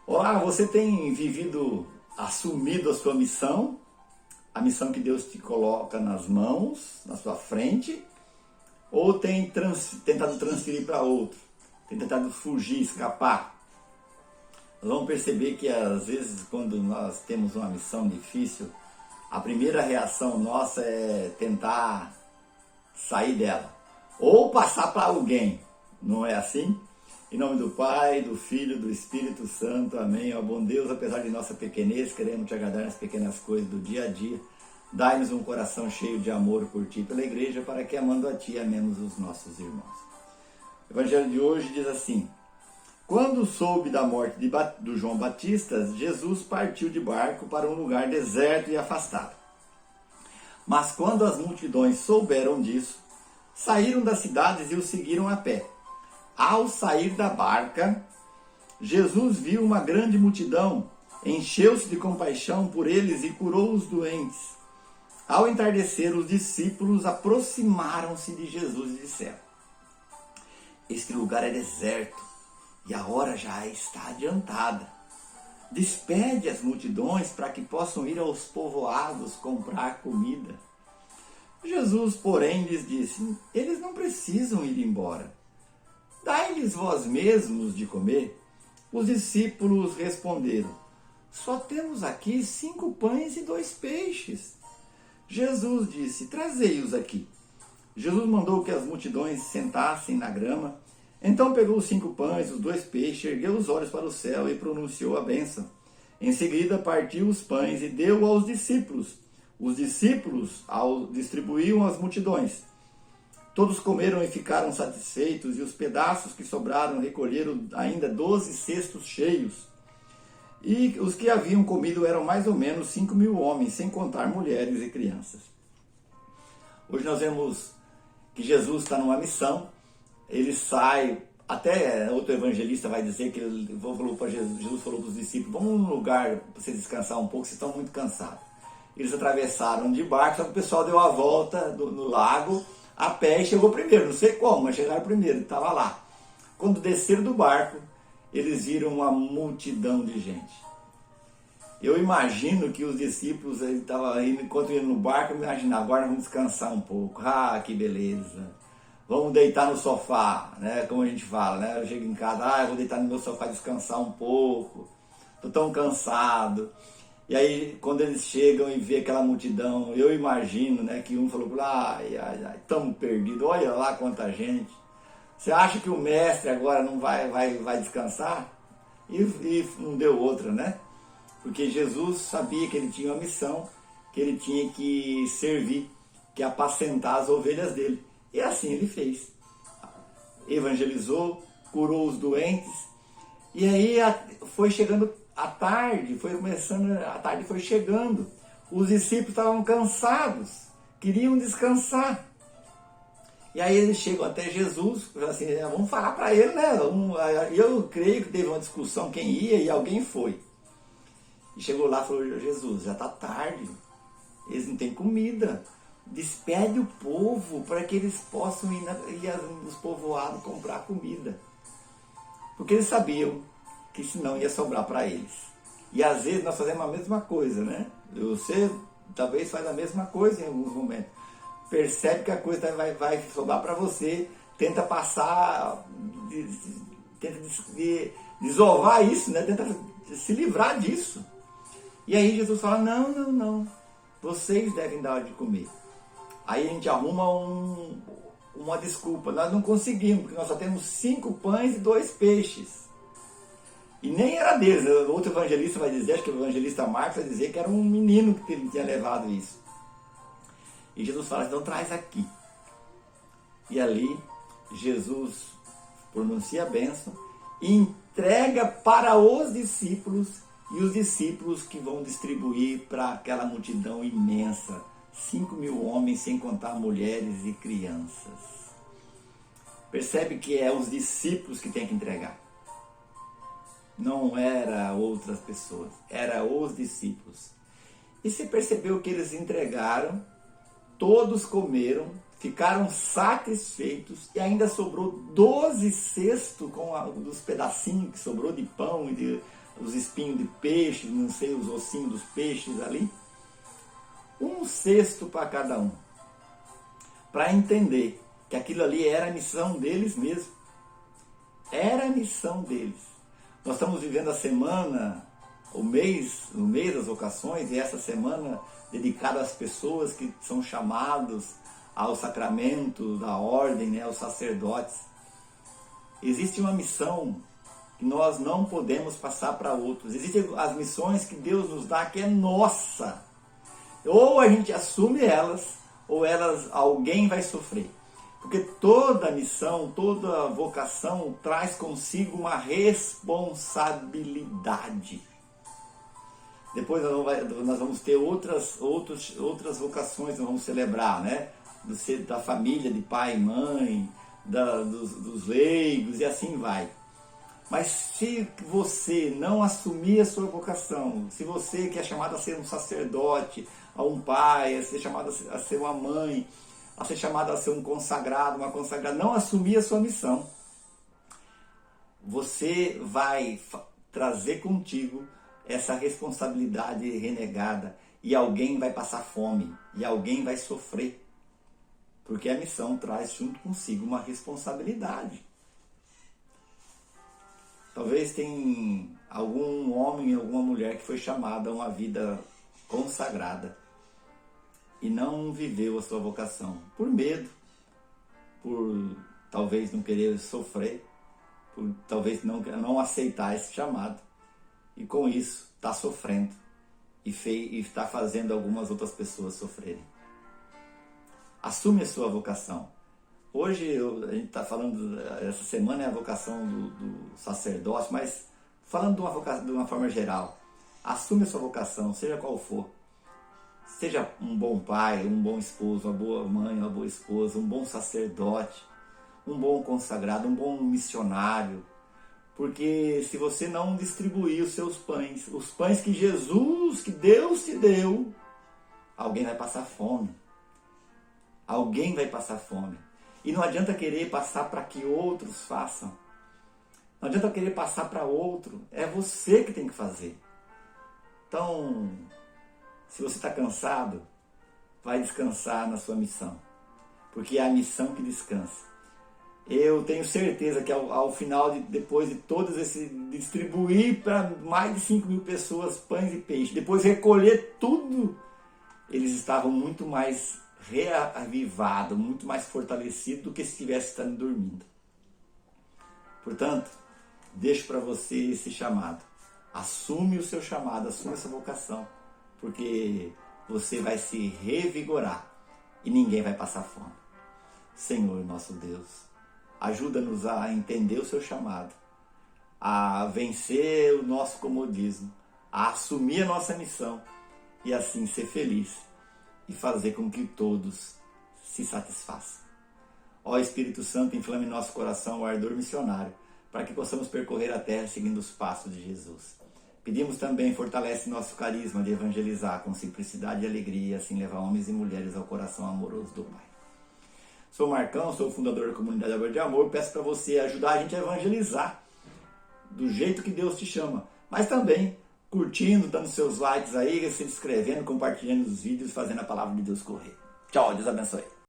Olá, você tem assumido a sua missão, a missão que Deus te coloca nas mãos, na sua frente, ou tem tentado transferir para outro, tem tentado fugir, escapar? Nós vamos perceber que às vezes quando nós temos uma missão difícil, a primeira reação nossa é tentar sair dela, ou passar para alguém, não é assim? Em nome do Pai, do Filho, do Espírito Santo, amém. Ó bom Deus, apesar de nossa pequenez, queremos te agradar nas pequenas coisas do dia a dia. Dai-nos um coração cheio de amor por ti e pela igreja, para que amando a ti, amemos os nossos irmãos. O Evangelho de hoje diz assim: quando soube da morte do João Batista, Jesus partiu de barco para um lugar deserto e afastado. Mas quando as multidões souberam disso, saíram das cidades e o seguiram a pé. Ao sair da barca, Jesus viu uma grande multidão, encheu-se de compaixão por eles e curou os doentes. Ao entardecer, os discípulos aproximaram-se de Jesus e disseram: este lugar é deserto e a hora já está adiantada. Despede as multidões para que possam ir aos povoados comprar comida. Jesus, porém, lhes disse: eles não precisam ir embora. Dai-lhes vós mesmos de comer. Os discípulos responderam: só temos aqui 5 pães e 2 peixes. Jesus disse: trazei-os aqui. Jesus mandou que as multidões se sentassem na grama. Então pegou os 5 pães, os 2 peixes, ergueu os olhos para o céu e pronunciou a bênção. Em seguida partiu os pães e deu aos discípulos. Os discípulos distribuíam às multidões. Todos comeram e ficaram satisfeitos, e os pedaços que sobraram recolheram ainda 12 cestos cheios. E os que haviam comido eram mais ou menos 5.000 homens, sem contar mulheres e crianças. Hoje nós vemos que Jesus está numa missão, ele sai, até outro evangelista vai dizer que Jesus falou para os discípulos: vamos num lugar para vocês descansar um pouco, vocês estão muito cansados. Eles atravessaram de barco, só que o pessoal deu a volta no lago a pé e chegou primeiro, não sei como, mas chegaram primeiro, estava lá. Quando desceram do barco, eles viram uma multidão de gente. Eu imagino que os discípulos estavam indo, enquanto iam no barco, imagina, agora vamos descansar um pouco. Ah, que beleza! Vamos deitar no sofá, né? Como a gente fala, né? Eu chego em casa, eu vou deitar no meu sofá descansar um pouco, estou tão cansado. E aí, quando eles chegam e vê aquela multidão, eu imagino, né, que um falou: ai, estamos perdidos, olha lá quanta gente. Você acha que o mestre agora não vai descansar? E não deu outra, né? Porque Jesus sabia que ele tinha uma missão, que ele tinha que servir, que apacentar as ovelhas dele. E assim ele fez. Evangelizou, curou os doentes, e aí foi chegando a tarde, a tarde foi chegando. Os discípulos estavam cansados, queriam descansar. E aí eles chegam até Jesus, assim, vamos falar para ele, né? Eu creio que teve uma discussão quem ia e alguém foi. E chegou lá e falou: Jesus, já está tarde, eles não têm comida. Despede o povo para que eles possam ir nos povoados comprar comida. Porque eles sabiam que senão ia sobrar para eles. E às vezes nós fazemos a mesma coisa, né? Você talvez faz a mesma coisa em alguns momentos. Percebe que a coisa vai sobrar para você, tenta passar, tenta desovar isso, né? Tenta se livrar disso. E aí Jesus fala: não, vocês devem dar de comer. Aí a gente arruma uma desculpa: nós não conseguimos, porque nós só temos 5 pães e 2 peixes. E nem era deles. Outro evangelista vai dizer, acho que o evangelista Marcos vai dizer que era um menino que ele tinha levado isso. E Jesus fala: então traz aqui. E ali Jesus pronuncia a bênção e entrega para os discípulos, e os discípulos que vão distribuir para aquela multidão imensa, 5.000 homens, sem contar mulheres e crianças. Percebe que é os discípulos que têm que entregar. Não era outras pessoas, era os discípulos. E você percebeu que eles entregaram, todos comeram, ficaram satisfeitos e ainda sobrou 12 cestos com dos pedacinhos que sobrou de pão e os espinhos de peixe, não sei, os ossinhos dos peixes ali. Um cesto para cada um. Para entender que aquilo ali era a missão deles mesmo. Era a missão deles. Nós estamos vivendo a semana, o mês das vocações, e essa semana dedicada às pessoas que são chamados ao sacramento da ordem, né, aos sacerdotes. Existe uma missão que nós não podemos passar para outros. Existem as missões que Deus nos dá que é nossa. Ou a gente assume elas, ou alguém vai sofrer. Porque toda missão, toda vocação traz consigo uma responsabilidade. Depois nós vamos ter outras vocações, nós vamos celebrar, né? Da família, de pai e mãe, dos leigos e assim vai. Mas se você não assumir a sua vocação, se você que é chamado a ser um sacerdote, a um pai, a ser chamado a ser uma mãe, a ser chamado a ser um consagrado, uma consagrada, não assumir a sua missão, você vai trazer contigo essa responsabilidade renegada e alguém vai passar fome e alguém vai sofrer. Porque a missão traz junto consigo uma responsabilidade. Talvez tenha algum homem, alguma mulher que foi chamada a uma vida consagrada e não viveu a sua vocação por medo, por talvez não querer sofrer, por talvez não aceitar esse chamado, e com isso está sofrendo e está fazendo algumas outras pessoas sofrerem. Assume a sua vocação. Hoje a gente está falando, essa semana é a vocação do sacerdócio, mas falando de uma forma geral, assume a sua vocação, seja qual for. Seja um bom pai, um bom esposo, uma boa mãe, uma boa esposa, um bom sacerdote, um bom consagrado, um bom missionário. Porque se você não distribuir os seus pães, os pães que Deus te deu, alguém vai passar fome. Alguém vai passar fome. E não adianta querer passar para que outros façam. Não adianta querer passar para outro. É você que tem que fazer. Então, se você está cansado, vai descansar na sua missão. Porque é a missão que descansa. Eu tenho certeza que ao final, depois de todos esses, distribuir para mais de 5.000 pessoas pães e peixes, depois recolher tudo, eles estavam muito mais reavivado, muito mais fortalecido do que se estivesse estando dormindo. Portanto, deixo para você esse chamado. Assume o seu chamado, assume essa vocação, porque você vai se revigorar e ninguém vai passar fome. Senhor nosso Deus, ajuda-nos a entender o seu chamado, a vencer o nosso comodismo, a assumir a nossa missão e assim ser feliz e fazer com que todos se satisfaçam. Ó Espírito Santo, inflame em nosso coração o ardor missionário, para que possamos percorrer a terra seguindo os passos de Jesus. Pedimos também, fortalece nosso carisma de evangelizar com simplicidade e alegria, e assim levar homens e mulheres ao coração amoroso do Pai. Sou Marcão, sou o fundador da comunidade Árvore de Amor, peço para você ajudar a gente a evangelizar do jeito que Deus te chama, mas também curtindo, dando seus likes aí, se inscrevendo, compartilhando os vídeos, fazendo a palavra de Deus correr. Tchau, Deus abençoe.